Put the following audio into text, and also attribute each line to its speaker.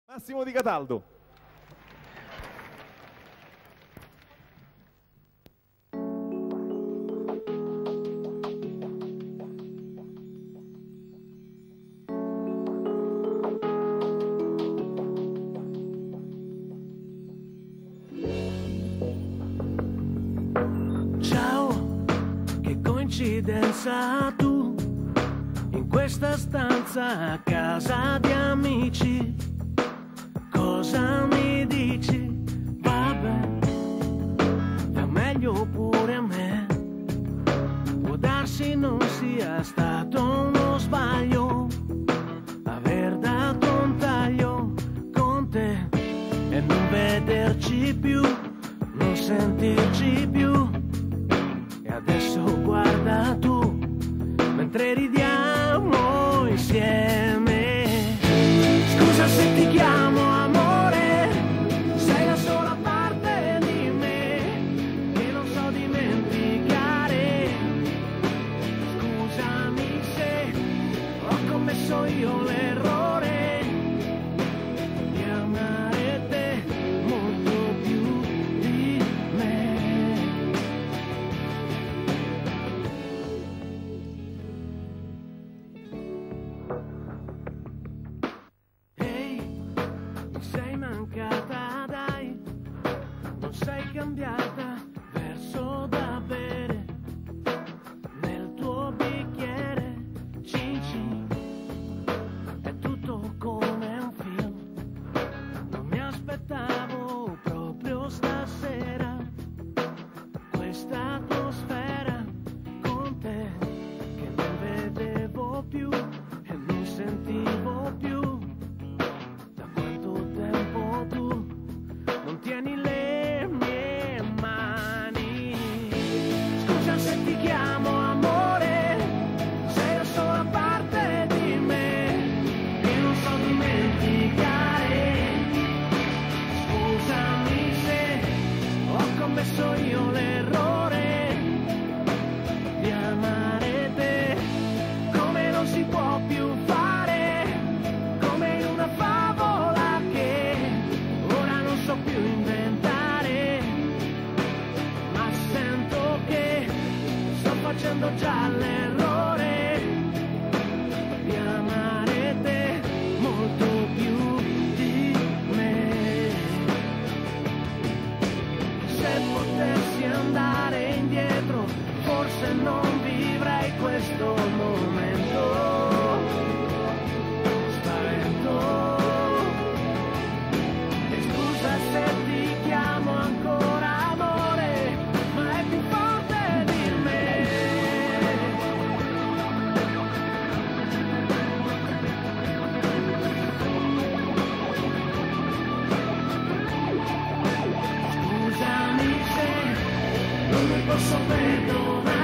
Speaker 1: Massimo Di Cataldo.
Speaker 2: Ciao, che coincidenza tu in questa stanza a casa di amici. Cosa mi dici? Vabbè, va meglio pure a me. Può darsi non sia stato uno sbaglio aver dato un taglio con te e non vederci più, non sentirci più. E adesso guarda tu, mentre ridiamo insieme. Scusa se ti chiamo amore, sei la sola parte di me che non so dimenticare. Scusami se ho commesso io l'errore di amare te molto più di me. Ehi, mi sei mancata, dai, non sei cambiata, verso da bere nel tuo bicchiere, cin cin, è tutto come un film, non mi aspettavo proprio stasera questa atmosfera con te che non vedevo più e non sentivo più. Da quanto tempo tu non tieni le mie mani? Scusa se ti chiamo amore, sei la sola parte di me che non so dimenticare. Scusami se ho commesso io l'errore di amare te come non si può più fare, come in una favola che ora non so più inventare. Ma sento che sto facendo già l'errore di amare te molto più di me. Se potessi andare indietro, forse non vivrei questo momento. Spavento. E scusa se ti chiamo ancora amore, ma è più forte di me. Scusami se non mi posso perdonare.